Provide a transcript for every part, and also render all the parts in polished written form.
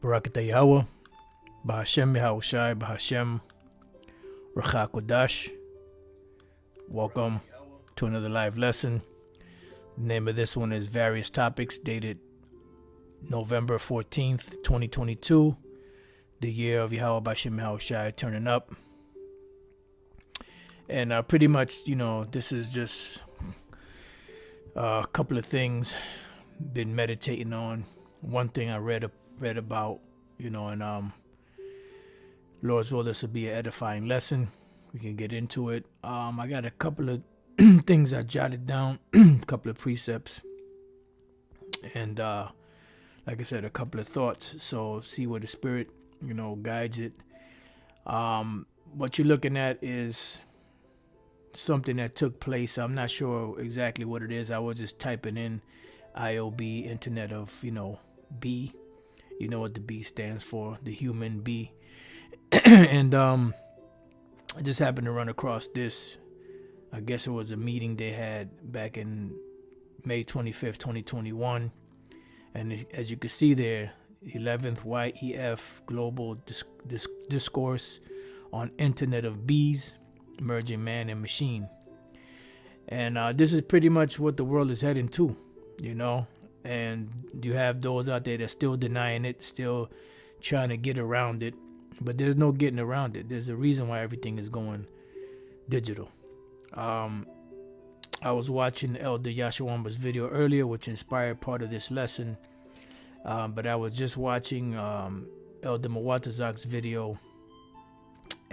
Barakata Yahweh, Bahashem Yahushai, Bahashem Rachakodash. Welcome to another live lesson. The name of this one is Various Topics, dated November 14th, 2022, the year of Yahweh Bahashem Yahushai turning up. And pretty much, this is just a couple of things been meditating on. One thing I read about, and Lord's will, this will be an edifying lesson. We can get into it. I got a couple of things I jotted down, a couple of precepts, and like I said, a couple of thoughts. So see where the Spirit, guides it. What you're looking at is something that took place. I'm not sure exactly what it is. I was just typing in IOB, Internet of, B. You know what the B stands for, the human B. And I just happened to run across this. I guess it was a meeting they had back in May 25th, 2021. And as you can see there, 11th YEF Global Discourse on Internet of Bees, Merging Man and Machine. And this is pretty much what the world is heading to, and you have those out there that's still denying it, still trying to get around it, but there's no getting around it. There's a reason why everything is going digital. I was watching Elder Yashawamba's video earlier, which inspired part of this lesson, but I was just watching Elder Mawatazak's video,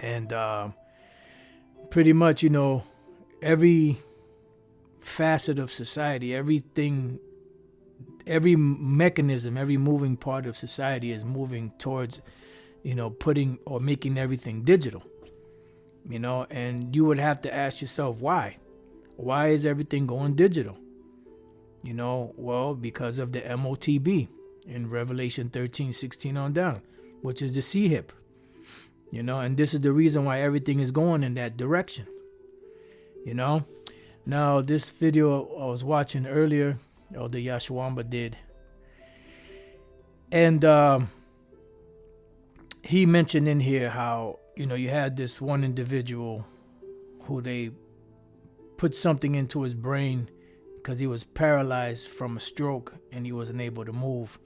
and pretty much, every facet of society, everything, every mechanism, every moving part of society is moving towards, putting or making everything digital, and you would have to ask yourself, why? Why is everything going digital? Well, because of the MOTB in Revelation 13:16 on down, which is the C-hip, and this is the reason why everything is going in that direction, Now, this video I was watching earlier, Elder Yashawamba did, and he mentioned in here how, you had this one individual who they put something into his brain because he was paralyzed from a stroke and he wasn't able to move.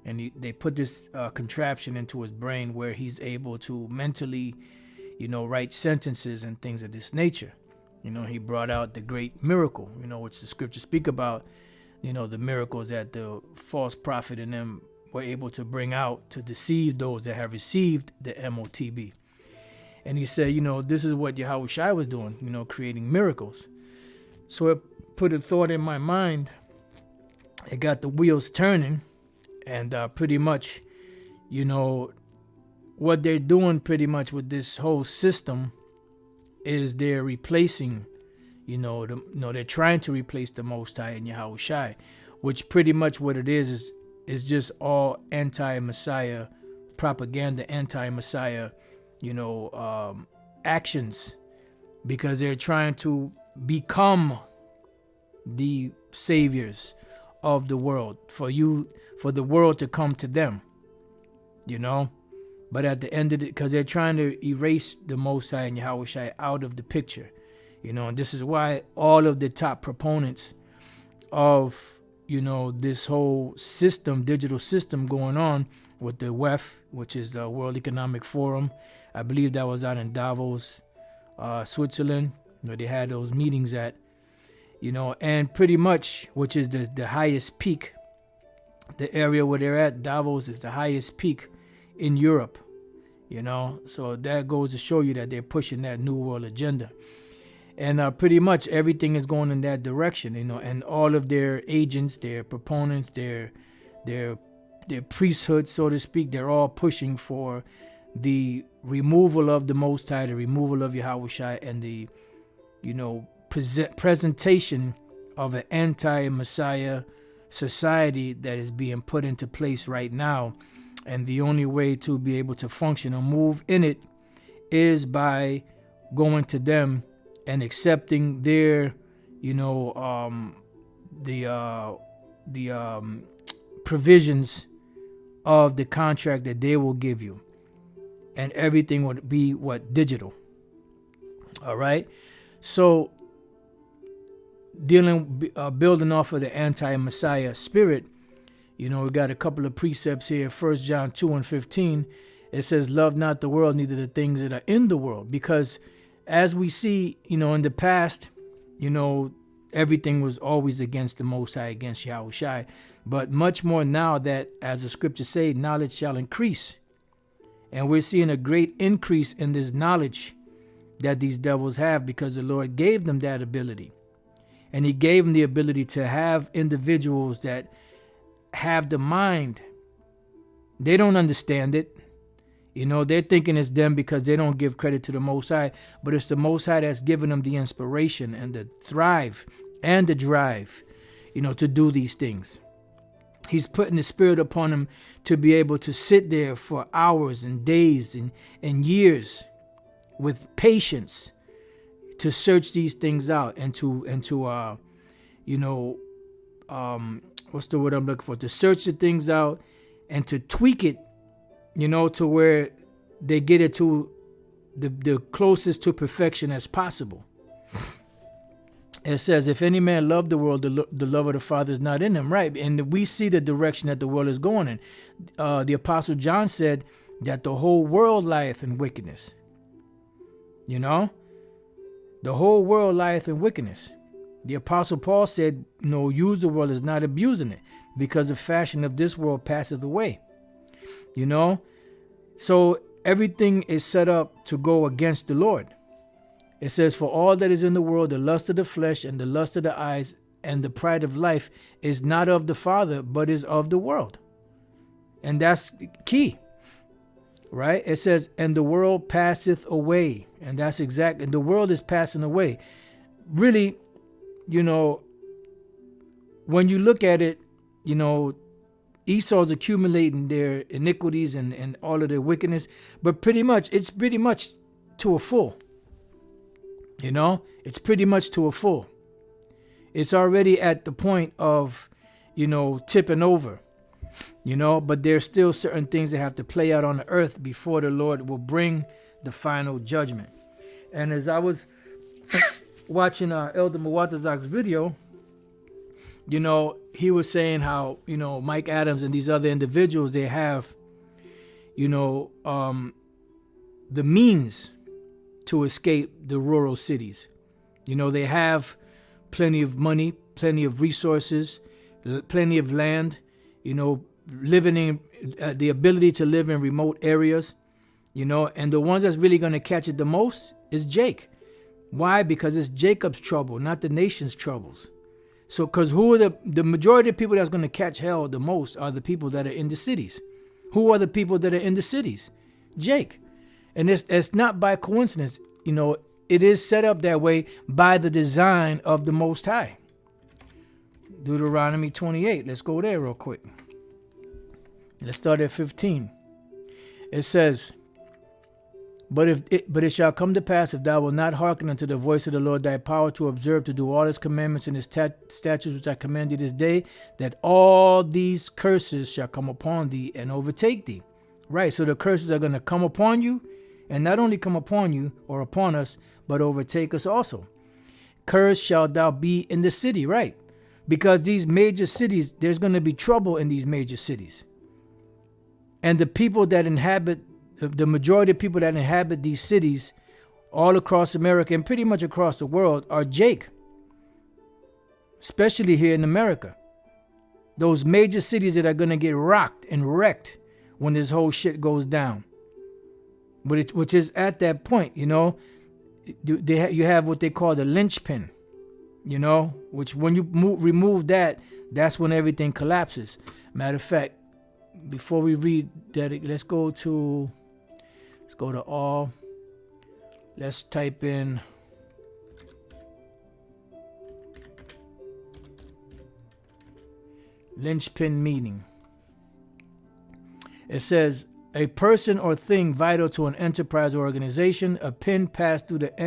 And they put this contraption into his brain where he's able to mentally, write sentences and things of this nature. He brought out the great miracle, which the scriptures speak about, the miracles that the false prophet and them were able to bring out to deceive those that have received the MOTB. And he said, this is what Yahushua was doing, creating miracles. So it put a thought in my mind. It got the wheels turning. And pretty much, what they're doing pretty much with this whole system is they're replacing, they're trying to replace the Most High and Yahushua, which pretty much what it is just all anti-Messiah propaganda, anti-Messiah, actions, because they're trying to become the saviors of the world, for the world to come to them, but at the end of it, because they're trying to erase the Most High and Yahushua out of the picture, and this is why all of the top proponents of, this whole system, digital system going on with the WEF, which is the World Economic Forum, I believe that was out in Davos, Switzerland, where they had those meetings at, and pretty much, which is the highest peak, the area where they're at, Davos is the highest peak in Europe, so that goes to show you that they're pushing that New World agenda. And pretty much everything is going in that direction, and all of their agents, their proponents, their priesthood, so to speak, they're all pushing for the removal of the Most High, the removal of Yahushua, and the, presentation of an anti-Messiah society that is being put into place right now. And the only way to be able to function or move in it is by going to them and accepting their, the provisions of the contract that they will give you. And everything would be digital. All right. So building off of the anti-Messiah spirit, we got a couple of precepts here. 1 John 2:15, it says, love not the world, neither the things that are in the world. Because as we see, in the past, everything was always against the Most High, against Yahushai. But much more now that, as the scriptures say, knowledge shall increase. And we're seeing a great increase in this knowledge that these devils have, because the Lord gave them that ability. And he gave them the ability to have individuals that have the mind. They don't understand it. They're thinking it's them because they don't give credit to the Most High. But it's the Most High that's given them the inspiration and the thrive and the drive, to do these things. He's putting the spirit upon them to be able to sit there for hours and days and years with patience to search these things out and to what's the word I'm looking for? To search the things out and to tweak it, to where they get it to the closest to perfection as possible. It says, if any man love the world, the love of the Father is not in him, right? And we see the direction that the world is going in. The Apostle John said that the whole world lieth in wickedness. The whole world lieth in wickedness. The Apostle Paul said, use the world is not abusing it, because the fashion of this world passeth away. So everything is set up to go against the Lord. It says, for all that is in the world, the lust of the flesh and the lust of the eyes and the pride of life is not of the Father, but is of the world. And that's key, right? It says, and the world passeth away. And that's exactly, the world is passing away. Really, when you look at it, Esau's accumulating their iniquities and all of their wickedness, but it's pretty much to a full. It's pretty much to a full. It's already at the point of, tipping over, but there's still certain things that have to play out on the earth before the Lord will bring the final judgment. And as I was watching Elder Muwatazak's video, he was saying how, Mike Adams and these other individuals, they have, the means to escape the rural cities. They have plenty of money, plenty of resources, plenty of land, living in the ability to live in remote areas, and the ones that's really going to catch it the most is Jake. Why? Because it's Jacob's trouble, not the nation's troubles. So, because who are the majority of people that's going to catch hell the most are the people that are in the cities. Who are the people that are in the cities? Jake. And it's not by coincidence. It is set up that way by the design of the Most High. Deuteronomy 28. Let's go there real quick. Let's start at 15. It says, But it shall come to pass, if thou wilt not hearken unto the voice of the Lord thy power, to observe, to do all his commandments and his statutes which I command thee this day, that all these curses shall come upon thee and overtake thee. Right, so the curses are going to come upon you, and not only come upon you or upon us, but overtake us also. Cursed shalt thou be in the city, right? Because these major cities, there's going to be trouble in these major cities. And the people that inhabit, the majority of people that inhabit these cities all across America and pretty much across the world are Jake. Especially here in America. Those major cities that are going to get rocked and wrecked when this whole shit goes down. Which is at that point, you have what they call the linchpin, which when you remove that, that's when everything collapses. Matter of fact, before we read that, let's go to all. Let's type in linchpin meaning. It says, a person or thing vital to an enterprise or organization, a pin passed through the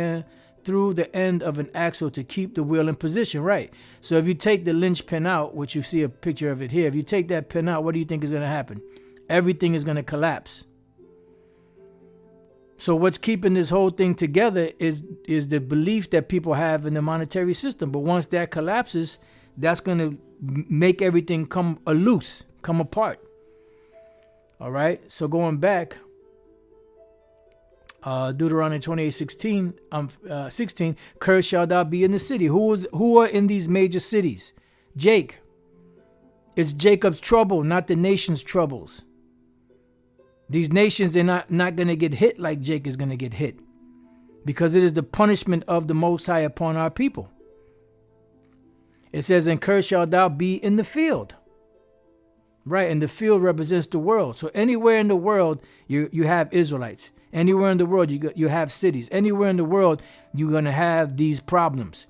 end of an axle to keep the wheel in position, right? So if you take the linchpin out, which you see a picture of it here, if you take that pin out, what do you think is going to happen? everything is going to collapse. So what's keeping this whole thing together is the belief that people have in the monetary system. But once that collapses, that's going to make everything come apart. All right. So going back, Deuteronomy 28:16, 16, cursed shall thou be in the city. Who are in these major cities? Jake. It's Jacob's trouble, not the nation's troubles. These nations are not going to get hit like Jake is going to get hit, because it is the punishment of the Most High upon our people. It says, and cursed shalt thou be in the field. Right, and the field represents the world. So anywhere in the world, you have Israelites. Anywhere in the world, you have cities. Anywhere in the world, you're going to have these problems.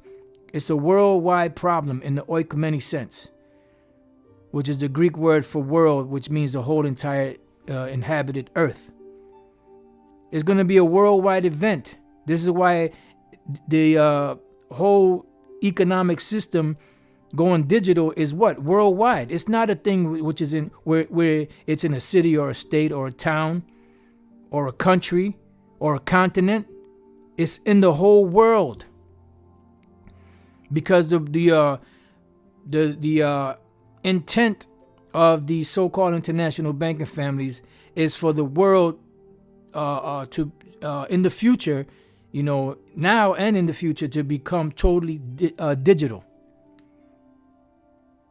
It's a worldwide problem in the oikumeni sense, which is the Greek word for world, which means the whole entire inhabited earth. It's going to be a worldwide event. This is why the whole economic system going digital is what? Worldwide. It's not a thing which is in where it's in a city or a state or a town or a country or a continent. It's in the whole world, because of the intent of these so-called international banking families is for the world to in the future, now and in the future, to become totally digital,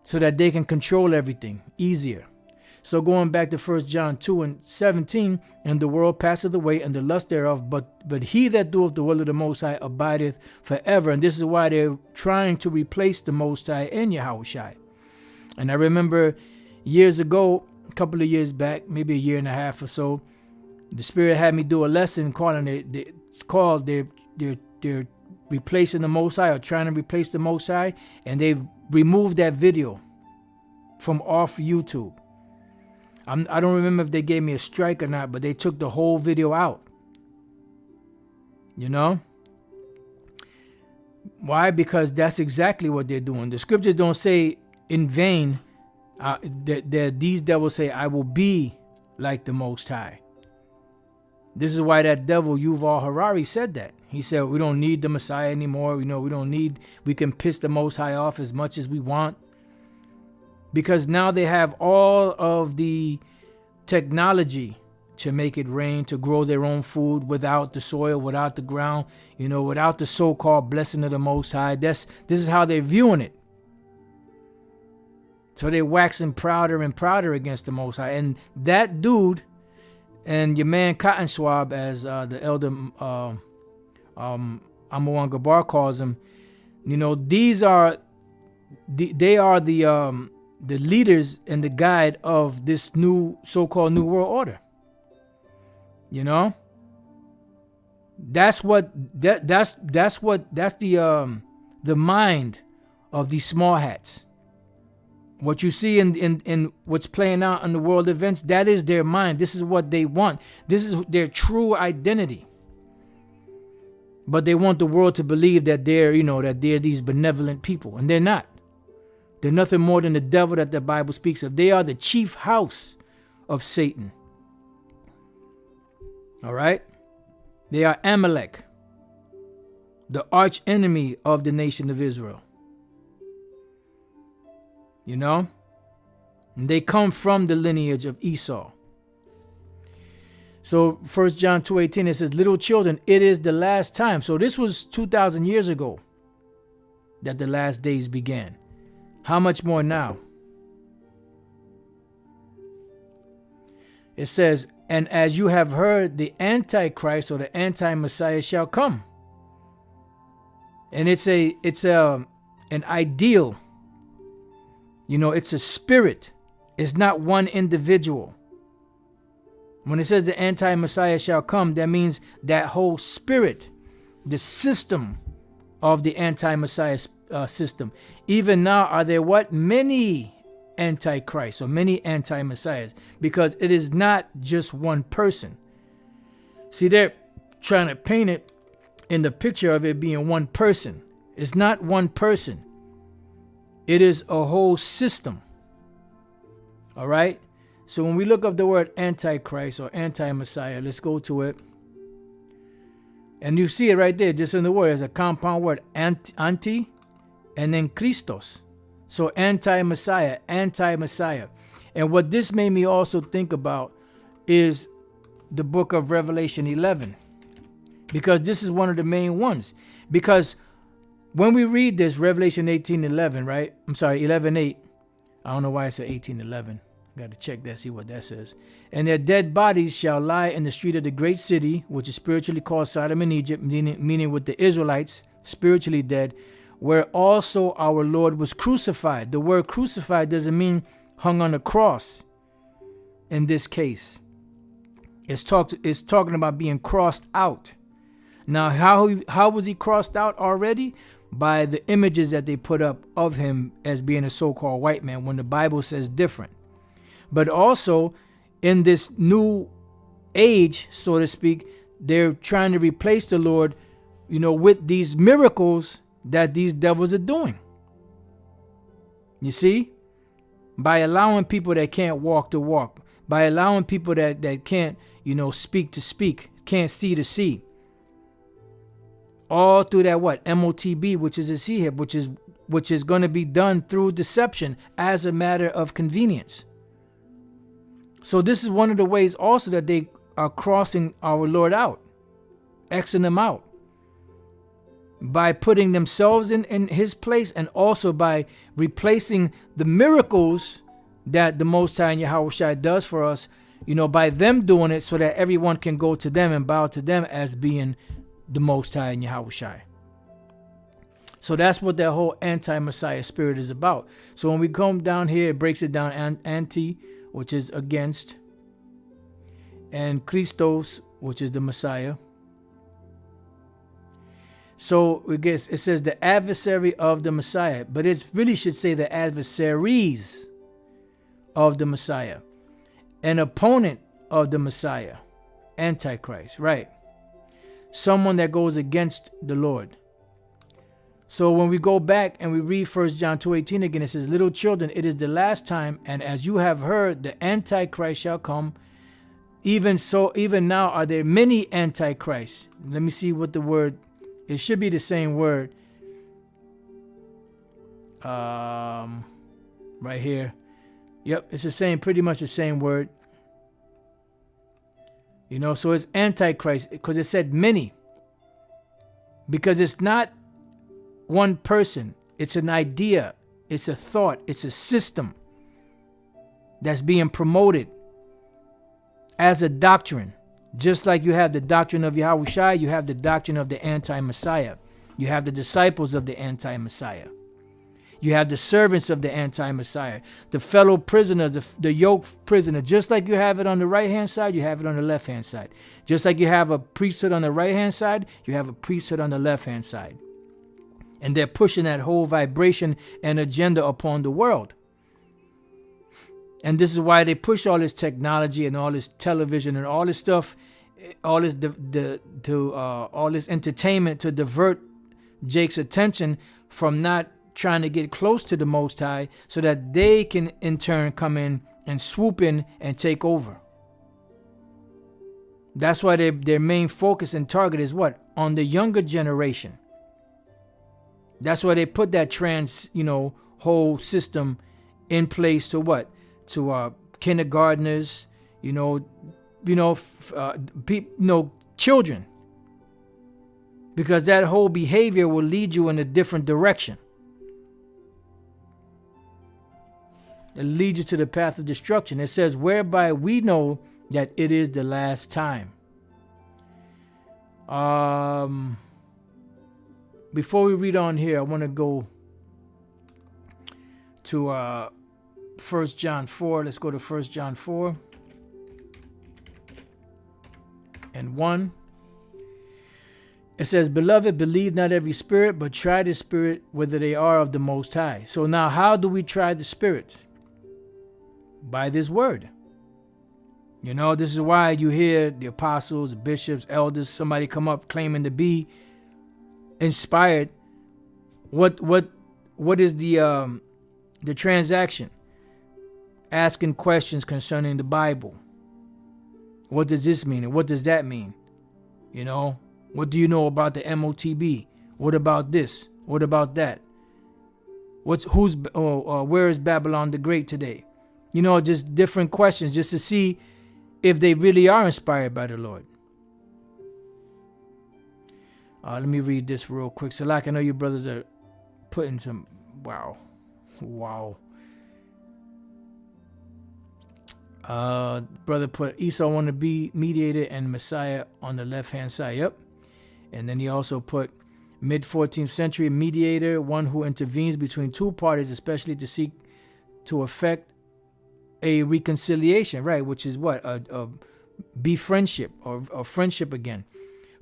so that they can control everything easier. So going back to 1 John 2:17, and the world passeth away and the lust thereof, but he that doeth the will of the Most High abideth forever. And this is why they're trying to replace the Most High and Yahushua. And I remember years ago, a couple of years back, maybe a year and a half or so, the Spirit had me do a lesson calling it's called they're replacing the Most High, or trying to replace the Most High, and they've removed that video from off YouTube. I don't remember if they gave me a strike or not, but they took the whole video out. Why? Because that's exactly what they're doing. The scriptures don't say in vain that these devils say, I will be like the Most High. This is why that devil Yuval Harari said that. He said, we don't need the Messiah anymore. We can piss the Most High off as much as we want. Because now they have all of the technology to make it rain, to grow their own food without the soil, without the ground, without the so-called blessing of the Most High. This is how they're viewing it. So they're waxing prouder and prouder against the Most High. And that dude and your man Cotton Swab, as the elder Amawan Gabar calls him, they are the leaders and the guide of this new so-called New World Order. That's the mind of these small hats. What you see in what's playing out in the world events, that is their mind. This is what they want. This is their true identity. But they want the world to believe that they're these benevolent people, and they're not. They're nothing more than the devil that the Bible speaks of. They are the chief house of Satan. All right? They are Amalek, the arch enemy of the nation of Israel. And they come from the lineage of Esau. So 1 John 2:18, it says, little children, it is the last time. So this was 2,000 years ago that the last days began. How much more now? It says, and as you have heard, the Antichrist or the anti-Messiah shall come. And it's an ideal. It's a spirit. It's not one individual. When it says the anti-Messiah shall come, that means that whole spirit, the system of the anti-Messiah system. Even now, are there many antichrists or many anti-messiahs? Because it is not just one person. See, they're trying to paint it in the picture of it being one person. It's not one person. It is a whole system. All right? So when we look up the word Antichrist or anti-Messiah, let's go to it. And you see it right there, just in the word. It's a compound word, anti, and then Christos. So anti-Messiah, anti-Messiah. And what this made me also think about is the book of Revelation 11. Because this is one of the main ones. Because when we read this, Revelation 18:11, right? I'm sorry, 11:8. I don't know why it said 18:11. Got to check that, see what that says. And their dead bodies shall lie in the street of the great city, which is spiritually called Sodom and Egypt, meaning with the Israelites, spiritually dead, where also our Lord was crucified. The word crucified doesn't mean hung on a cross in this case. It's talking about being crossed out. Now, how was he crossed out already? By the images that they put up of him as being a so-called white man, when the Bible says different. But also, in this new age, so to speak, they're trying to replace the Lord, with these miracles that these devils are doing. You see? By allowing people that can't walk to walk. By allowing people that can't, speak to speak, can't see to see. All through that MOTB, which is a C hip, which is going to be done through deception as a matter of convenience. So this is one of the ways also that they are crossing our Lord out, Xing them out, by putting themselves in his place, and also by replacing the miracles that the Most High and Yahushua does for us, by them doing it so that everyone can go to them and bow to them as being the Most High and Yahushua. So that's what that whole anti-Messiah spirit is about. So when we come down here, it breaks it down, anti, which is against, and Christos, which is the Messiah. So it says the adversary of the Messiah, but it really should say the adversaries of the Messiah, an opponent of the Messiah, Antichrist, right? Someone that goes against the Lord. So when we go back and we read 1 John 2:18 again, it says, little children, it is the last time, and as you have heard, the Antichrist shall come. Even so, even now are there many Antichrists. Let me see what the word, it should be the same word. Right here. Yep, it's the same, pretty much the same word. So it's Antichrist, because it said many. Because it's not one person, it's an idea, it's a thought, it's a system that's being promoted as a doctrine. Just like you have the doctrine of Yahushua, you have the doctrine of the anti-Messiah. You have the disciples of the anti-Messiah. You have the servants of the anti-Messiah, the fellow prisoners, the yoke prisoner. Just like you have it on the right-hand side, you have it on the left-hand side. Just like you have a priesthood on the right-hand side, you have a priesthood on the left-hand side. And they're pushing that whole vibration and agenda upon the world. And this is why they push all this technology and all this television and all this stuff, all this all this entertainment to divert Jake's attention from not trying to get close to the Most High, so that they can in turn come in and swoop in and take over. That's why their main focus and target is what? On the younger generation. That's why they put that trans, whole system in place to what? To kindergartners, children. Because that whole behavior will lead you in a different direction. It leads you to the path of destruction. It says, whereby we know that it is the last time. Before we read on here, I want to go to 1 John 4. Let's go to 1 John 4 and 1. It says, beloved, believe not every spirit, but try the spirit whether they are of the Most High. So now how do we try the spirits? By this word. This is why you hear the apostles, bishops, elders, somebody come up claiming to be inspired. What is the transaction? asking questions concerning the Bible. What does this mean? And what does that mean? You know, what do you know about the MOTB? What about this? What about that? Where is Babylon the Great today? You know, just different questions just to see if they really are inspired by the Lord. Let me read this real quick. So, like, I know you brothers are putting some, wow. Brother put Esau want to be mediator and Messiah on the left-hand side. Yep. And then he also put mid-14th century mediator, one who intervenes between two parties, especially to seek to effect a reconciliation, right? Which is what? Be friendship or friendship again.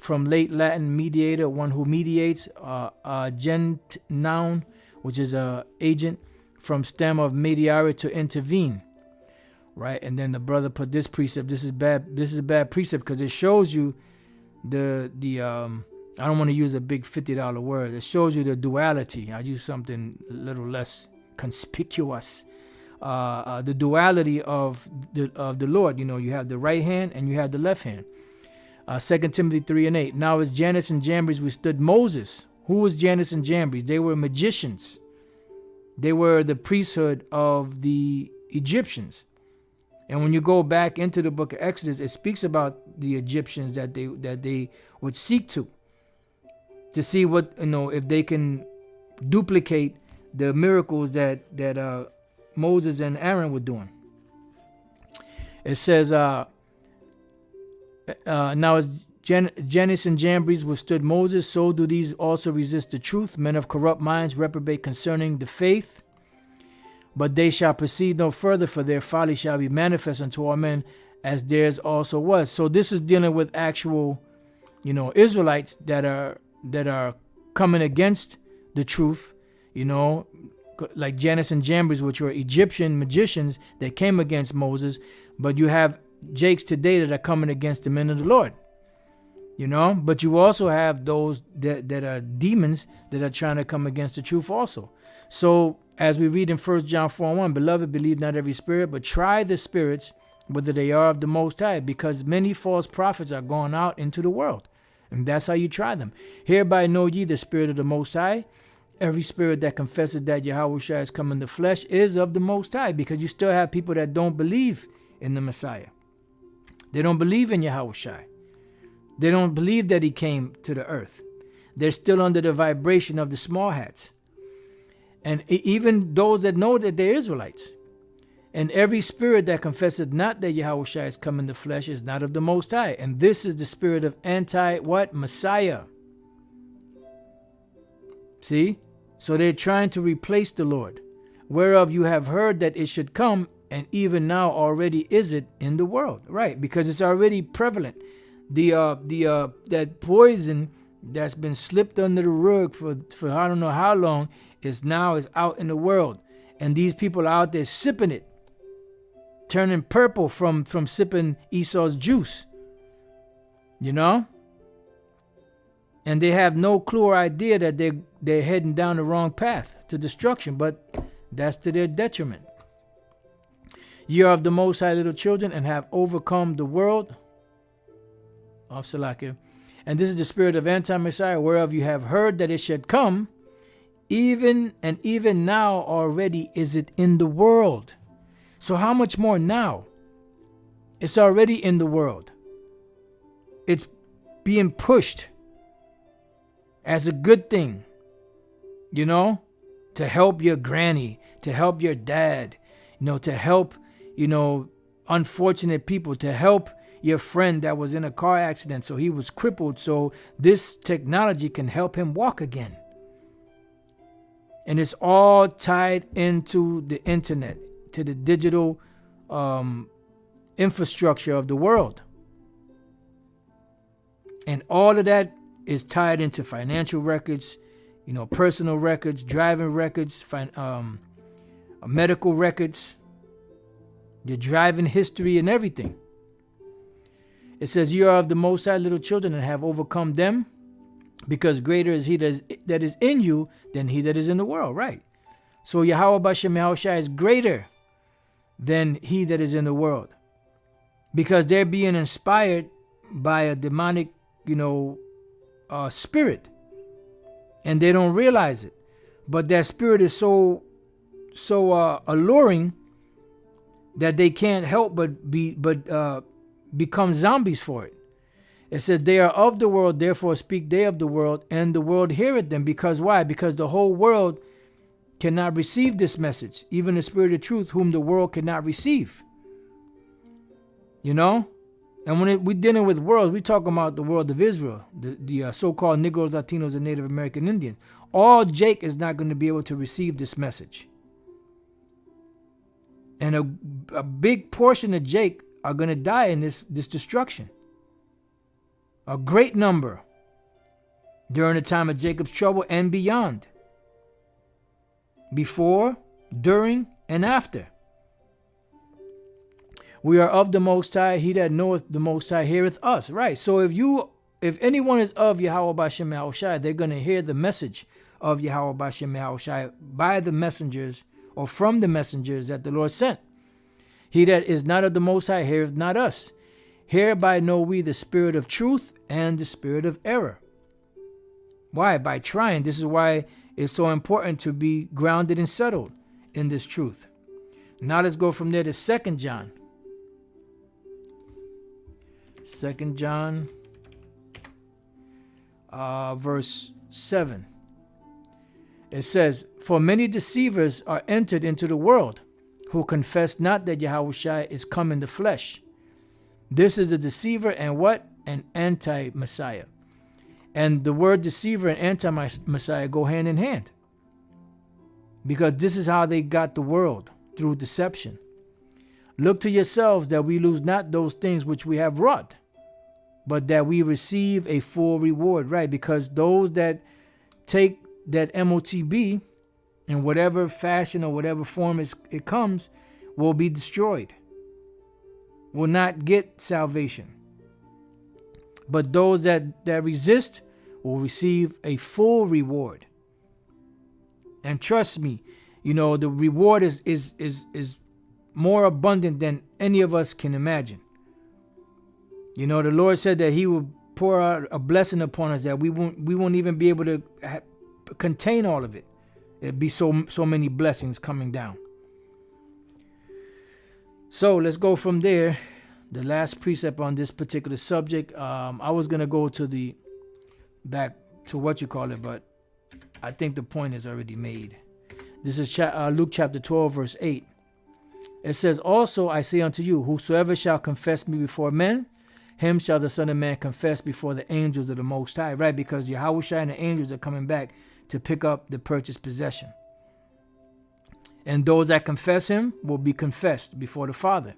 From late Latin mediator, one who mediates, gent noun, which is a agent, from stem of mediare, to intervene, right? And then the brother put this precept. This is bad. This is a bad precept because it shows you the I don't want to use a big $50 word. It shows you the duality. I use something a little less conspicuous. The duality of the Lord. You know, you have the right hand and you have the left hand. 2 Timothy 3:8. Now as Jannes and Jambres withstood Moses. Who was Jannes and Jambres? They were magicians. They were the priesthood of the Egyptians. And when you go back into the book of Exodus, it speaks about the Egyptians that they would seek to see what, you know, if they can duplicate the miracles that Moses and Aaron were doing. It says, now as Jannes and Jambres withstood Moses, so do these also resist the truth. Men of corrupt minds reprobate concerning the faith. But they shall proceed no further, for their folly shall be manifest unto all men, as theirs also was. So this is dealing with actual, you know, Israelites that are coming against the truth, you know, like Jannes and Jambres, which were Egyptian magicians that came against Moses. But you have Jakes today that are coming against the men of the Lord, you know. But you also have those that are demons that are trying to come against the truth also. So as we read in 1 John 4:1, beloved, believe not every spirit, but try the spirits, whether they are of the Most High, because many false prophets are gone out into the world. And that's how you try them. Hereby know ye the spirit of the Most High. Every spirit that confesses that Yahushua has come in the flesh is of the Most High, because you still have people that don't believe in the Messiah. They don't believe in Yahushua. They don't believe that he came to the earth. They're still under the vibration of the small hats. And even those that know that they're Israelites. And every spirit that confesseth not that Yahushua has come in the flesh is not of the Most High. And this is the spirit of Messiah. See? So they're trying to replace the Lord. Whereof you have heard that it should come, and even now already is it in the world. Right, because it's already prevalent. That poison that's been slipped under the rug for I don't know how long is out in the world. And these people are out there sipping it, turning purple from sipping Esau's juice, you know. And they have no clue or idea that they're heading down the wrong path to destruction, but that's to their detriment. Ye are of the Most High, little children, and have overcome the world of Salakia. And this is the spirit of anti-Messiah, whereof you have heard that it should come, even now already is it in the world. So how much more now? It's already in the world. It's being pushed as a good thing, you know, to help your granny, to help your dad, you know, to help, you know, unfortunate people, to help your friend that was in a car accident, so he was crippled, so this technology can help him walk again. And it's all tied into the internet, to the digital infrastructure of the world. And all of that is tied into financial records, you know, personal records, driving records, medical records, your driving history and everything. It says, you are of the Most High, little children, and have overcome them, because greater is he that is in you than he that is in the world. Right. So Yahweh Bashem Yahushua is greater than he that is in the world, because they're being inspired by a demonic, spirit, and they don't realize it. But that spirit is so alluring that they can't help but become zombies for it. It says, they are of the world, therefore speak they of the world, and the world heareth them. Because why? Because the whole world cannot receive this message, even the spirit of truth, whom the world cannot receive. And when we're dealing with worlds, we're talking about the world of Israel, the so-called Negroes, Latinos, and Native American Indians. All Jake is not going to be able to receive this message. And a big portion of Jake are going to die in this destruction. A great number during the time of Jacob's trouble and beyond. Before, during, and after. We are of the Most High. He that knoweth the Most High heareth us. Right. So if anyone is of Yahweh B'Shem Yahushai, they're going to hear the message of Yahweh B'Shem Yahushai by the messengers, or from the messengers that the Lord sent. He that is not of the Most High heareth not us. Hereby know we the spirit of truth and the spirit of error. Why? By trying. This is why it's so important to be grounded and settled in this truth. Now let's go from there to 2 John. 2 John, verse 7. It says, for many deceivers are entered into the world, who confess not that Yahushua is come in the flesh. This is a deceiver and what? An anti-Messiah. And the word deceiver and anti-Messiah go hand in hand. Because this is how they got the world, through deception. Look to yourselves that we lose not those things which we have wrought, but that we receive a full reward, right? Because those that take that MOTB in whatever fashion or whatever form it comes will be destroyed, will not get salvation. But those that resist will receive a full reward. And trust me, the reward is more abundant than any of us can imagine. The Lord said that he will pour out a blessing upon us that we won't even be able to contain all of it. It'd be so many blessings coming down. So let's go from there. The last precept on this particular subject. I was gonna go to back to what you call it, but I think the point is already made. This is Luke chapter 12, verse 8. It says, also I say unto you, whosoever shall confess me before men, him shall the Son of Man confess before the angels of the Most High. Right, because Yahushua and the angels are coming back to pick up the purchased possession. And those that confess him will be confessed before the Father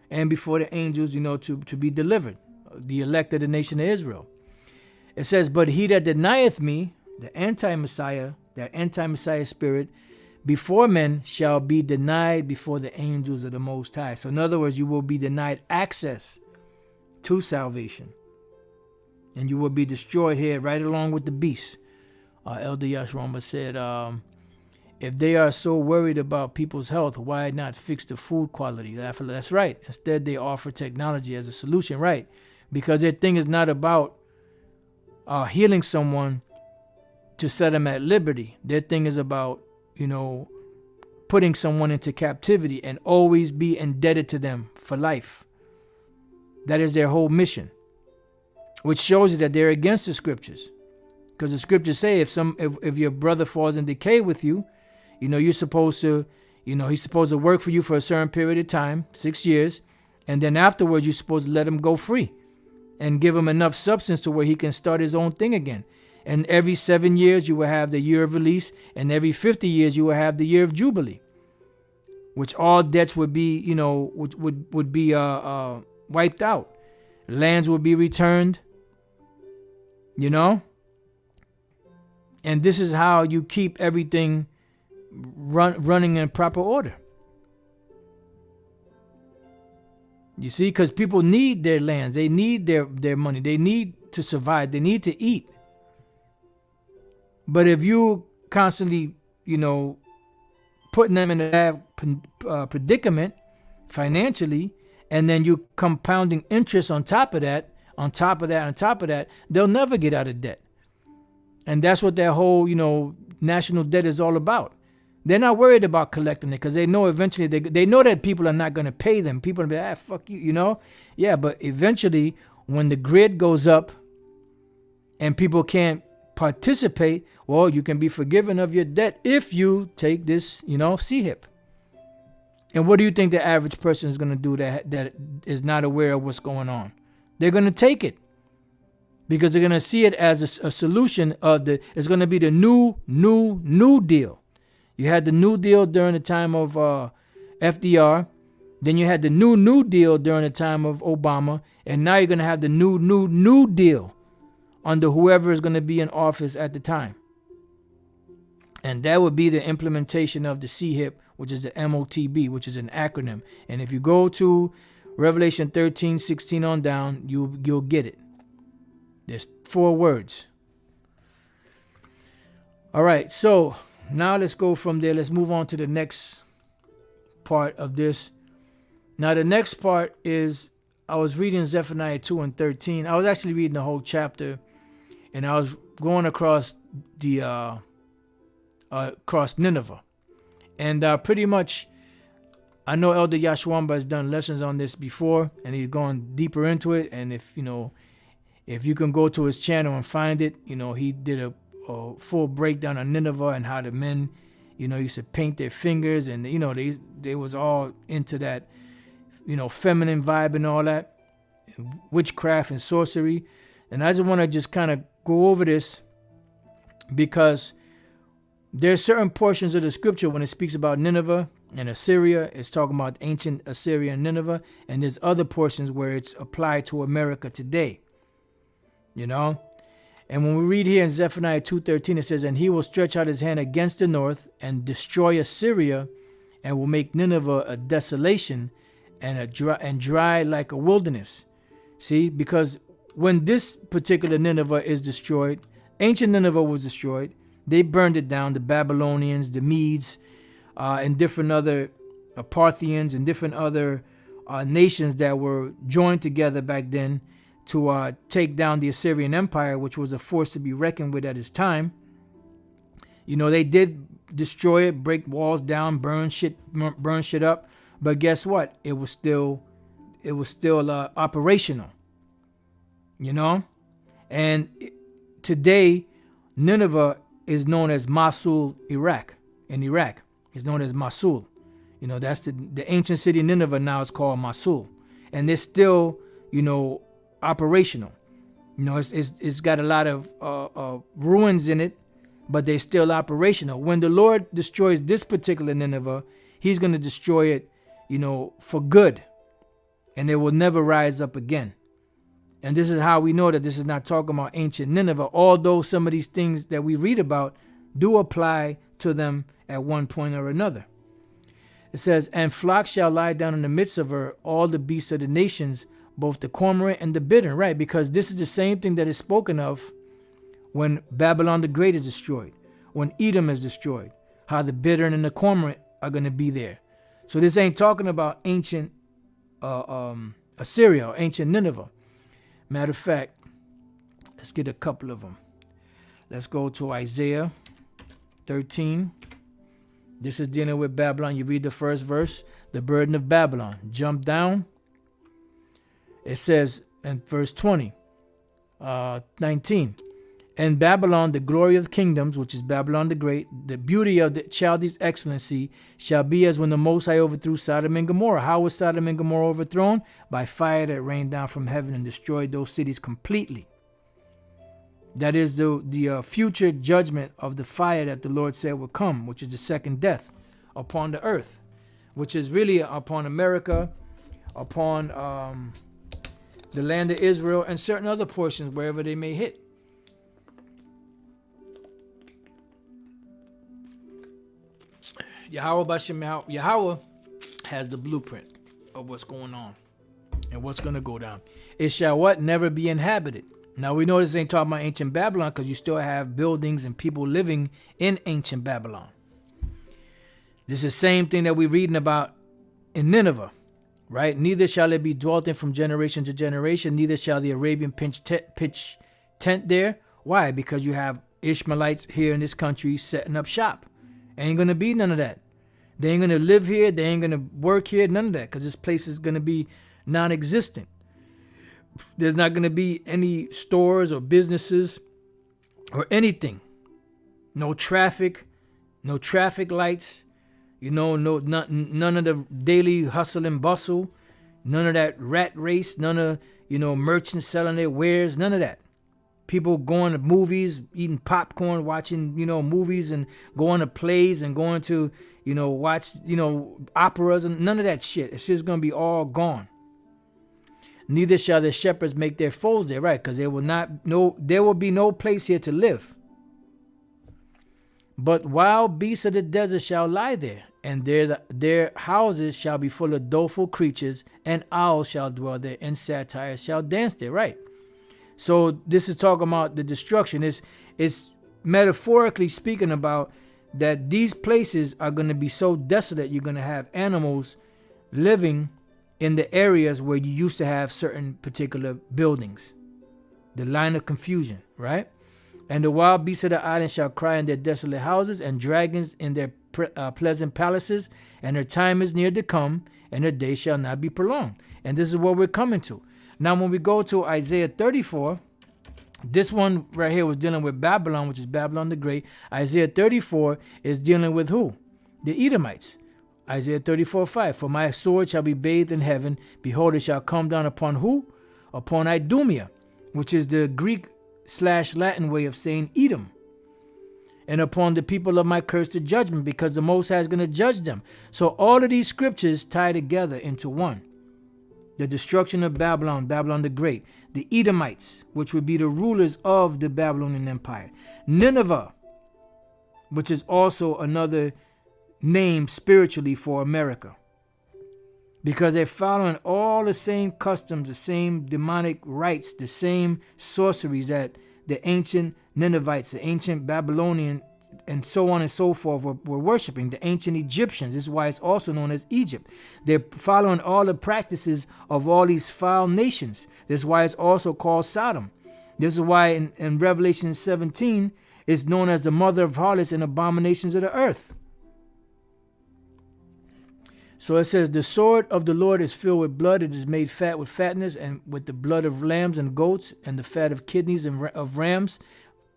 and before the angels, to be delivered, the elect of the nation of Israel. It says, but he that denieth me, the anti-Messiah, that anti-Messiah spirit, before men shall be denied before the angels of the Most High. So in other words, you will be denied access to salvation. And you will be destroyed here right along with the beast. Elder Yashroma said, if they are so worried about people's health, why not fix the food quality? That's right. Instead, they offer technology as a solution, right? Because their thing is not about healing someone to set them at liberty. Their thing is about, putting someone into captivity and always be indebted to them for life. That is their whole mission, which shows you that they're against the scriptures. Because the scriptures say if your brother falls in decay with you, you're supposed to, he's supposed to work for you for a certain period of time, 6 years, and then afterwards you're supposed to let him go free and give him enough substance to where he can start his own thing again. And every 7 years you will have the year of release, and every 50 years you will have the year of jubilee, which all debts would be, would be wiped out. Lands would be returned, and this is how you keep everything running in proper order. You see, because people need their lands, they need their money, they need to survive, they need to eat. But if you constantly, putting them in a predicament, financially, and then you compounding interest on top of that, they'll never get out of debt. And that's what that whole, national debt is all about. They're not worried about collecting it because they know eventually they know that people are not going to pay them. People are going to be, fuck you, Yeah, but eventually when the grid goes up and people can't participate, well, you can be forgiven of your debt if you take this, CHIP. And what do you think the average person is going to do that is not aware of what's going on? They're going to take it because they're going to see it as a solution it's going to be the new deal. You had the New Deal during the time of FDR. Then you had the New Deal during the time of Obama. And now you're going to have the New Deal under whoever is going to be in office at the time. And that would be the implementation of the CHIP, which is the MOTB, which is an acronym. And if you go to Revelation 13:16 on down, you'll get it. There's 4 words. All right, so now let's go from there. Let's move on to the next part of this. Now, the next part is, I was reading Zephaniah 2 and 13. I was actually reading the whole chapter, and I was going across across Nineveh. And pretty much, I know Elder Yashwamba has done lessons on this before, and he's gone deeper into it. And if you can go to his channel and find it, he did a full breakdown on Nineveh and how the men, used to paint their fingers, and they was all into that, feminine vibe and all that, and witchcraft and sorcery. And I just want to just kind of go over this because there's certain portions of the scripture when it speaks about Nineveh and Assyria, it's talking about ancient Assyria and Nineveh, and there's other portions where it's applied to America today. And when we read here in Zephaniah 2:13, it says, "And he will stretch out his hand against the north and destroy Assyria, and will make Nineveh a desolation and dry like a wilderness." See, because when this particular Nineveh is destroyed, ancient Nineveh was destroyed. They burned it down. The Babylonians, the Medes, and different other Parthians and different other nations that were joined together back then to take down the Assyrian Empire, which was a force to be reckoned with at its time. They did destroy it, break walls down, burn shit up. But guess what? It was still operational. And today, Nineveh is known as Mosul, Iraq. In Iraq, it's known as Mosul. That's the ancient city of Nineveh now is called Mosul, and it's still, operational. It's got a lot of ruins in it, but they're still operational. When the Lord destroys this particular Nineveh, he's going to destroy it, for good, and it will never rise up again. And this is how we know that this is not talking about ancient Nineveh, although some of these things that we read about do apply to them at one point or another. It says, "And flocks shall lie down in the midst of her, all the beasts of the nations, both the cormorant and the bittern," right? Because this is the same thing that is spoken of when Babylon the Great is destroyed, when Edom is destroyed, how the bittern and the cormorant are going to be there. So this ain't talking about ancient Assyria or ancient Nineveh. Matter of fact, let's get a couple of them. Let's go to Isaiah 13. This is dealing with Babylon. You read the first verse, the burden of Babylon. Jump down. It says in verse 19, "And Babylon, the glory of kingdoms, which is Babylon the Great, the beauty of the Chaldees' excellency, shall be as when the Most High overthrew Sodom and Gomorrah." How was Sodom and Gomorrah overthrown? By fire that rained down from heaven and destroyed those cities completely. That is the future judgment of the fire that the Lord said would come, which is the second death upon the earth, which is really upon America, upon the land of Israel, and certain other portions wherever they may hit. Yahweh has the blueprint of what's going on and what's going to go down. It shall what? Never be inhabited. Now we know this ain't talking about ancient Babylon because you still have buildings and people living in ancient Babylon. This is the same thing that we're reading about in Nineveh. right? Neither shall it be dwelt in from generation to generation, neither shall the Arabian pitch tent there. Why? Because you have Ishmaelites here in this country setting up shop. Ain't going to be none of that. They ain't going to live here. They ain't going to work here. None of that, because this place is going to be non-existent. There's not going to be any stores or businesses or anything. No traffic lights. None of the daily hustle and bustle, none of that rat race, none of, merchants selling their wares, none of that. People going to movies, eating popcorn, watching, movies, and going to plays and going to, watch, operas, and none of that shit. It's just going to be all gone. Neither shall the shepherds make their folds there, right? Because there will be no place here to live. But wild beasts of the desert shall lie there, and their houses shall be full of doleful creatures, and owls shall dwell there, and satyrs shall dance there, right? So this is talking about the destruction. It's metaphorically speaking about that these places are going to be so desolate, you're going to have animals living in the areas where you used to have certain particular buildings. The line of confusion, right? And the wild beasts of the island shall cry in their desolate houses, and dragons in their pleasant palaces, and their time is near to come, and their day shall not be prolonged. And this is what we're coming to. Now, when we go to Isaiah 34, this one right here was dealing with Babylon, which is Babylon the Great. Isaiah 34 is dealing with who? The Edomites. Isaiah 34:5. For my sword shall be bathed in heaven. Behold, it shall come down upon who? Upon Idumea, which is the Greek/Latin way of saying Edom. And upon the people of my curse to judgment, because the Most High is going to judge them. So all of these scriptures tie together into one. The destruction of Babylon, Babylon the Great. The Edomites, which would be the rulers of the Babylonian Empire. Nineveh, which is also another name spiritually for America. Because they're following all the same customs, the same demonic rites, the same sorceries that the ancient Ninevites, the ancient Babylonian, and so on and so forth were worshiping. The ancient Egyptians. This is why it's also known as Egypt. They're following all the practices of all these foul nations. This is why it's also called Sodom. This is why in Revelation 17 it's known as the mother of harlots and abominations of the earth. So it says, the sword of the Lord is filled with blood. It is made fat with fatness, and with the blood of lambs and goats, and the fat of kidneys and of rams.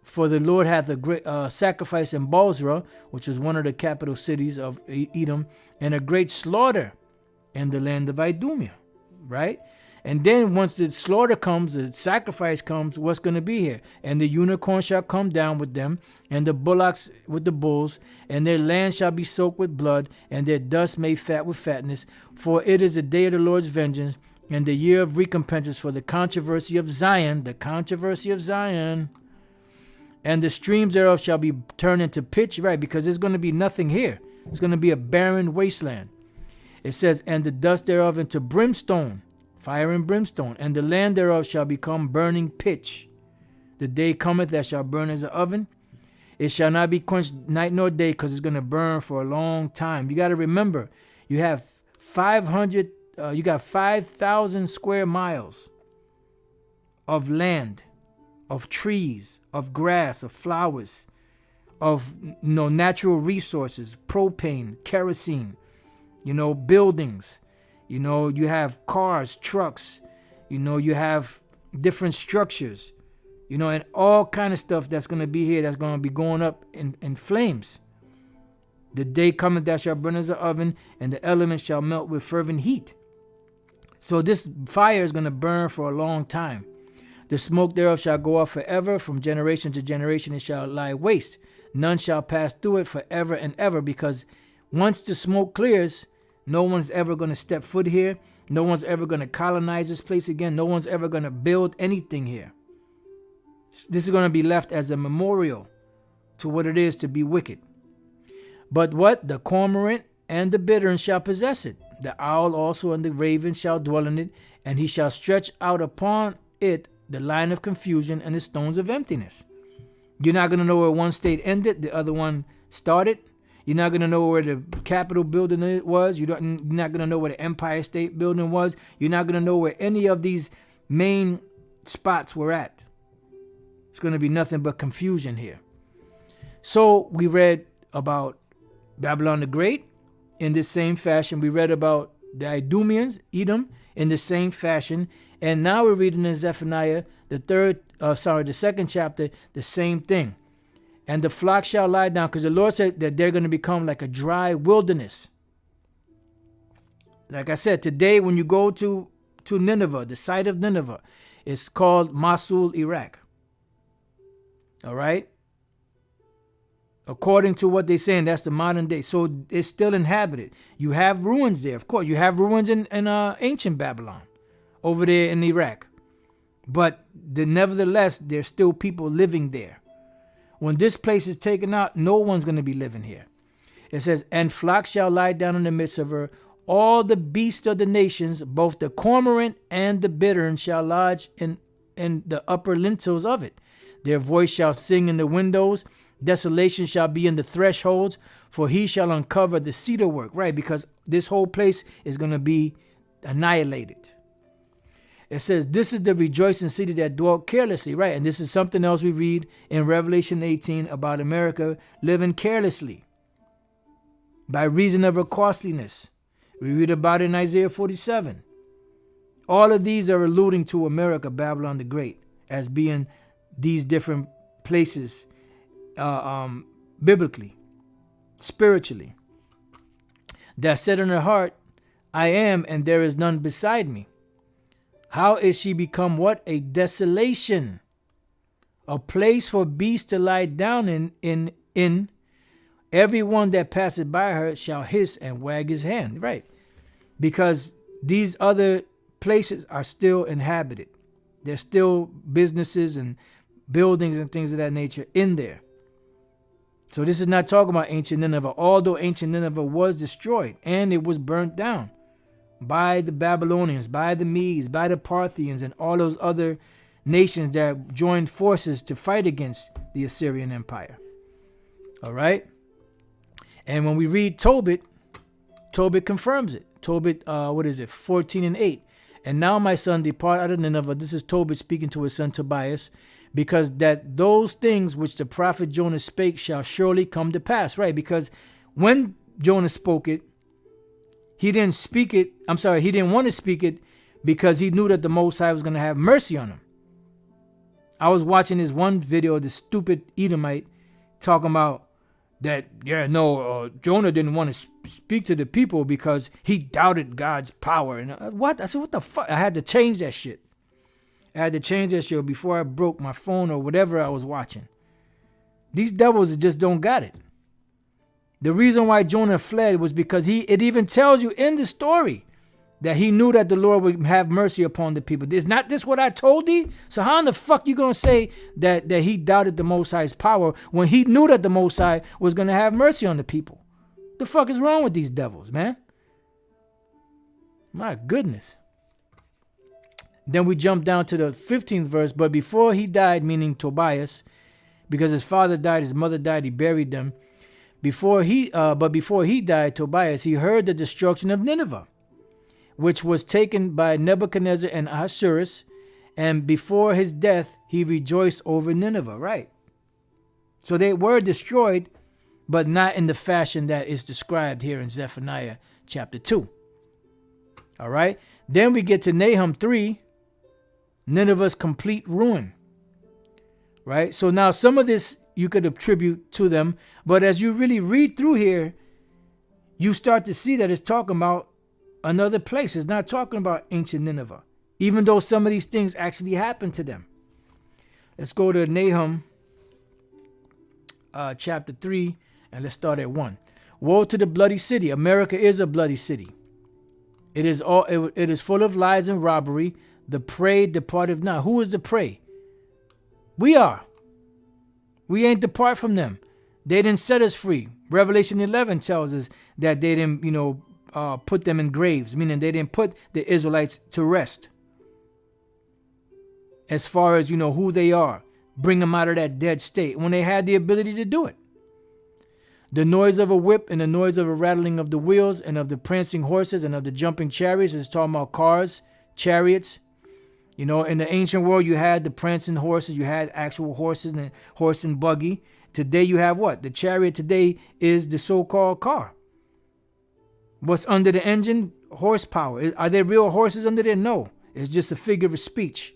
For the Lord hath a great sacrifice in Bozrah, which is one of the capital cities of Edom, and a great slaughter in the land of Idumea, right? And then once the slaughter comes, the sacrifice comes, what's going to be here? And the unicorn shall come down with them, and the bullocks with the bulls, and their land shall be soaked with blood, and their dust made fat with fatness. For it is the day of the Lord's vengeance, and the year of recompenses for the controversy of Zion, and the streams thereof shall be turned into pitch, right? Because there's going to be nothing here. It's going to be a barren wasteland. It says, and the dust thereof into brimstone, fire and brimstone, and the land thereof shall become burning pitch. The day cometh that shall burn as an oven. It shall not be quenched night nor day, because it's going to burn for a long time. You got to remember, you have 5,000 square miles of land, of trees, of grass, of flowers, of natural resources, propane, kerosene, buildings. You have cars, trucks, you have different structures, and all kind of stuff that's going to be here, that's going to be going up in flames. The day cometh that shall burn as an oven, and the elements shall melt with fervent heat. So this fire is going to burn for a long time. The smoke thereof shall go up forever, from generation to generation it shall lie waste. None shall pass through it forever and ever, because once the smoke clears, no one's ever going to step foot here. No one's ever going to colonize this place again. No one's ever going to build anything here. This is going to be left as a memorial to what it is to be wicked. But what? The cormorant and the bittern shall possess it. The owl also and the raven shall dwell in it, and he shall stretch out upon it the line of confusion and the stones of emptiness. You're not going to know where one state ended, the other one started. You're not going to know where the Capitol building was. You're not going to know where the Empire State Building was. You're not going to know where any of these main spots were at. It's going to be nothing but confusion here. So we read about Babylon the Great in this same fashion. We read about the Idumeans, Edom, in the same fashion. And now we're reading in Zephaniah, the second chapter, the same thing. And the flock shall lie down, because the Lord said that they're going to become like a dry wilderness. Like I said, today when you go to Nineveh, the site of Nineveh, it's called Mosul, Iraq. All right? According to what they're saying, that's the modern day. So it's still inhabited. You have ruins there, of course. You have ruins in ancient Babylon over there in Iraq. But nevertheless, there's still people living there. When this place is taken out, no one's going to be living here. It says, and flocks shall lie down in the midst of her. All the beasts of the nations, both the cormorant and the bittern, shall lodge in the upper lintels of it. Their voice shall sing in the windows. Desolation shall be in the thresholds, for he shall uncover the cedar work. Right, because this whole place is going to be annihilated. It says, this is the rejoicing city that dwelt carelessly, right? And this is something else we read in Revelation 18 about America living carelessly by reason of her costliness. We read about it in Isaiah 47. All of these are alluding to America, Babylon the Great, as being these different places biblically, spiritually. That said in her heart, I am, and there is none beside me. How is she become what? A desolation, a place for beasts to lie down in. Everyone that passeth by her shall hiss and wag his hand. Right. Because these other places are still inhabited. There's still businesses and buildings and things of that nature in there. So this is not talking about ancient Nineveh, although ancient Nineveh was destroyed and it was burnt down by the Babylonians, by the Medes, by the Parthians, and all those other nations that joined forces to fight against the Assyrian Empire. All right? And when we read Tobit confirms it. Tobit, 14:8. And now, my son, depart out of Nineveh. This is Tobit speaking to his son Tobias, because that those things which the prophet Jonah spake shall surely come to pass. Right? Because when Jonah spoke it, he didn't want to speak it because he knew that the Most High was going to have mercy on him. I was watching this one video of this stupid Edomite talking about that, Jonah didn't want to speak to the people because he doubted God's power. And what? I said, what the fuck? I had to change that shit. Before I broke my phone or whatever I was watching. These devils just don't got it. The reason why Jonah fled was because it even tells you in the story that he knew that the Lord would have mercy upon the people. Is not this what I told thee? So how in the fuck you going to say that he doubted the Most High's power when he knew that the Most High was going to have mercy on the people? The fuck is wrong with these devils, man? My goodness. Then we jump down to the 15th verse. But before he died, meaning Tobias, because his father died, his mother died, he buried them. Before he died, Tobias, he heard the destruction of Nineveh, which was taken by Nebuchadnezzar and Ahasuerus, and before his death, he rejoiced over Nineveh. Right. So they were destroyed, but not in the fashion that is described here in Zephaniah chapter 2. All right. Then we get to Nahum 3, Nineveh's complete ruin. Right. So now some of this you could attribute to them, but as you really read through here, you start to see that it's talking about another place. It's not talking about ancient Nineveh, even though some of these things actually happened to them. Let's go to Nahum chapter 3, and let's start at 1. Woe to the bloody city. America is a bloody city. It is full of lies and robbery. The prey departed not. Who is the prey? We are. We ain't depart from them. They didn't set us free. Revelation 11 tells us that they didn't, put them in graves, meaning they didn't put the Israelites to rest. As far as, who they are, bring them out of that dead state when they had the ability to do it. The noise of a whip and the noise of a rattling of the wheels and of the prancing horses and of the jumping chariots is talking about cars, chariots. You know, in the ancient world, you had the prancing horses, you had actual horses and horse and buggy. Today, you have what? The chariot today is the so-called car. What's under the engine? Horsepower. Are there real horses under there? No. It's just a figure of speech.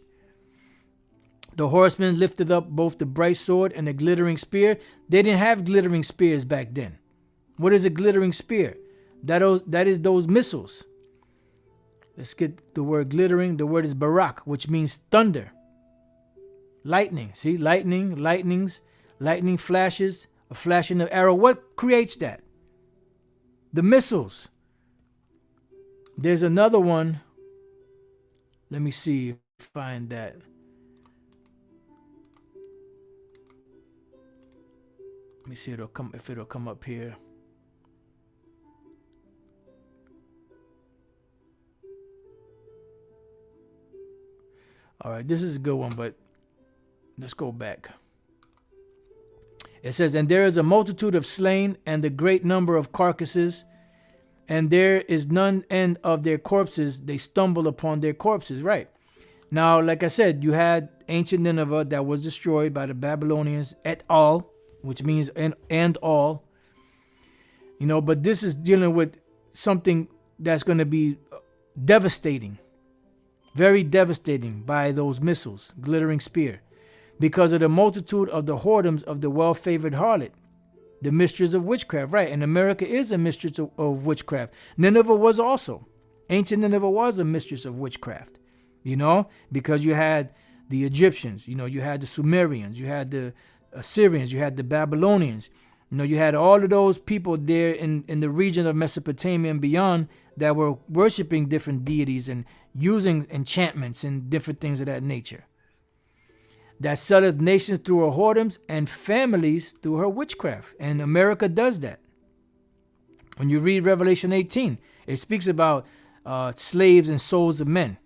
The horsemen lifted up both the bright sword and the glittering spear. They didn't have glittering spears back then. What is a glittering spear? That is those missiles. Let's get the word glittering. The word is barak, which means thunder. Lightning. See, lightning flashes, a flashing of arrow. What creates that? The missiles. There's another one. Let me see if I find that. Let me see if it'll come up here. All right, this is a good one, but let's go back. It says, and there is a multitude of slain and a great number of carcasses, and there is none end of their corpses. They stumble upon their corpses. Right. Now, like I said, you had ancient Nineveh that was destroyed by the Babylonians et al., which means and all. You know, but this is dealing with something that's going to be devastating. Very devastating by those missiles, glittering spear. Because of the multitude of the whoredoms of the well-favored harlot, the mistress of witchcraft, right? And America is a mistress of witchcraft. Nineveh was also. Ancient Nineveh was a mistress of witchcraft, you know, because you had the Egyptians, you know, you had the Sumerians, you had the Assyrians, you had the Babylonians, you know, you had all of those people there in the region of Mesopotamia and beyond that were worshiping different deities and using enchantments and different things of that nature. That selleth nations through her whoredoms and families through her witchcraft. And America does that. When you read Revelation 18, it speaks about slaves and souls of men.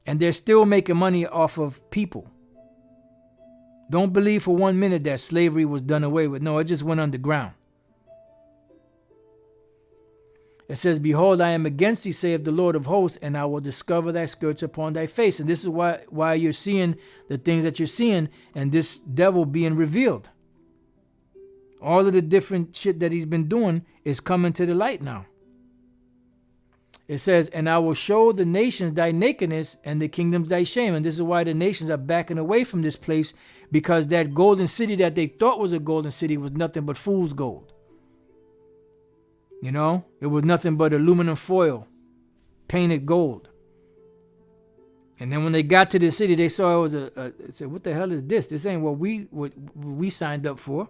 And they're still making money off of people. Don't believe for 1 minute that slavery was done away with. No, it just went underground. It says, behold, I am against thee, saith the Lord of hosts, and I will discover thy skirts upon thy face. And this is why you're seeing the things that you're seeing and this devil being revealed. All of the different shit that he's been doing is coming to the light now. It says, and I will show the nations thy nakedness and the kingdoms thy shame. And this is why the nations are backing away from this place, because that golden city that they thought was a golden city was nothing but fool's gold. You know, it was nothing but aluminum foil, painted gold. And then when they got to the city, they saw it was said, what the hell is this? This ain't what we signed up for.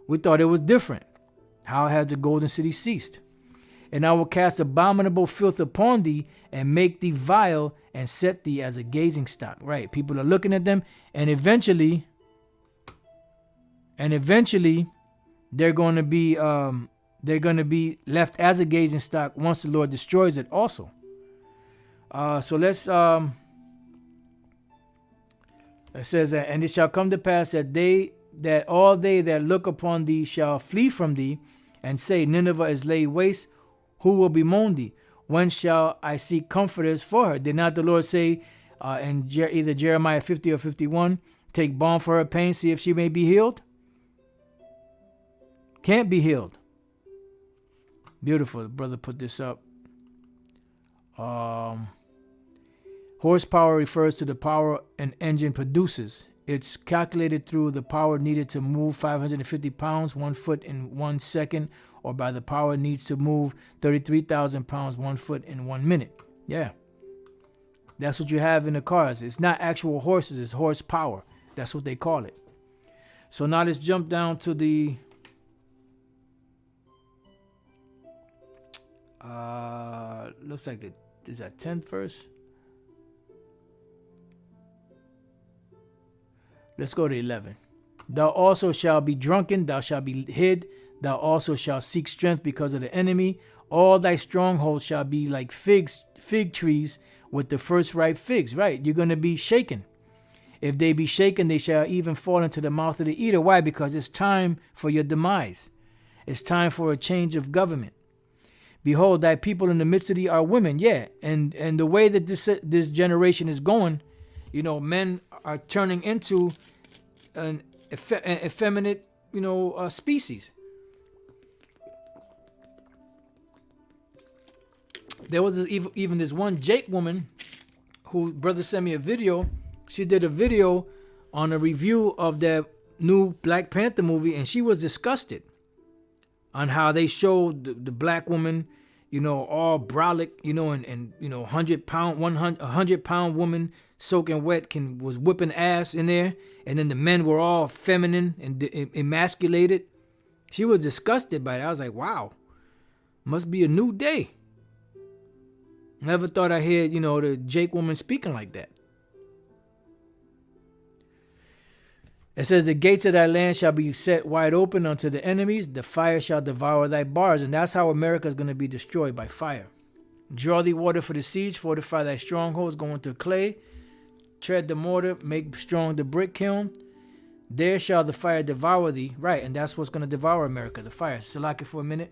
We thought it was different. How has the golden city ceased? And I will cast abominable filth upon thee and make thee vile and set thee as a gazing stock. Right. People are looking at them, and eventually they're going to be left as a gazing stock once the Lord destroys it also. So let's, it says, and it shall come to pass that all they that look upon thee shall flee from thee and say, Nineveh is laid waste. Who will bemoan thee? When shall I seek comforters for her? Did not the Lord say in either Jeremiah 50 or 51, take balm for her pain, see if she may be healed? Can't be healed. Beautiful. The brother put this up. Horsepower refers to the power an engine produces. It's calculated through the power needed to move 550 pounds, 1 foot in 1 second, or by the power needs to move 33,000 pounds, 1 foot in 1 minute. Yeah. That's what you have in the cars. It's not actual horses, it's horsepower. That's what they call it. So now let's jump down to the looks like is that 10th verse? Let's go to 11. Thou also shalt be drunken, thou shalt be hid, thou also shalt seek strength because of the enemy. All thy strongholds shall be like fig trees with the first ripe figs. Right, you're going to be shaken. If they be shaken, they shall even fall into the mouth of the eater. Why? Because it's time for your demise. It's time for a change of government. Behold, thy people in the midst of thee are women. Yeah, and the way that this generation is going, men are turning into an effeminate, species. There was even this one Jake woman who brother sent me a video. She did a video on a review of the new Black Panther movie, and she was disgusted on how they showed the black woman, all brolic, and 100-pound woman soaking wet was whipping ass in there, and then the men were all feminine and emasculated. She was disgusted by it. I was like, wow, must be a new day. Never thought I'd hear, the Jake woman speaking like that. It says, the gates of thy land shall be set wide open unto the enemies. The fire shall devour thy bars. And that's how America is going to be destroyed, by fire. Draw thee water for the siege. Fortify thy strongholds. Go into clay. Tread the mortar. Make strong the brick kiln. There shall the fire devour thee. Right, and that's what's going to devour America, the fire. Salaki for a minute.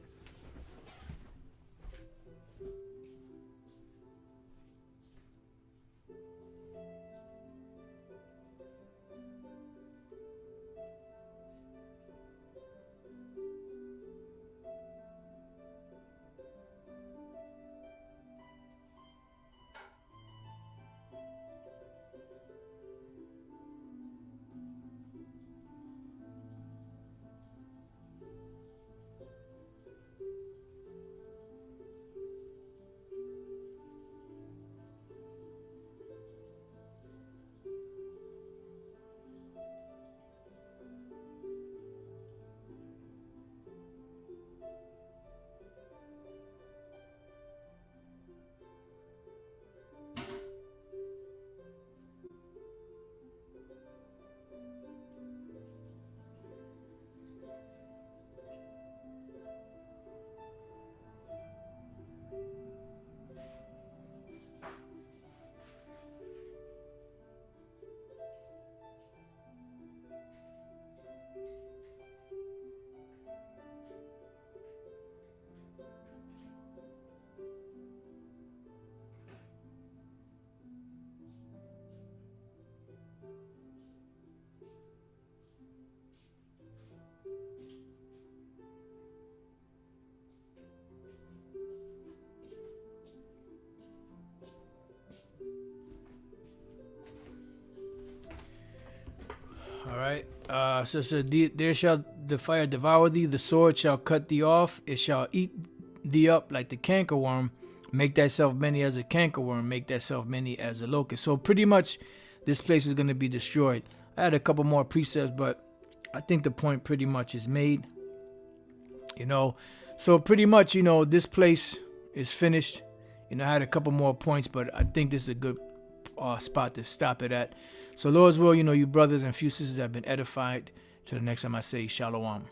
All right. So there shall the fire devour thee, the sword shall cut thee off, it shall eat thee up like the cankerworm. Make thyself many as a cankerworm, make thyself many as a locust. So pretty much this place is going to be destroyed. I had a couple more precepts, but I think the point pretty much is made. So pretty much, this place is finished. I had a couple more points, but I think this is a good spot to stop it at. So Lord's will, you brothers and few sisters have been edified. Till the next time I say shalom.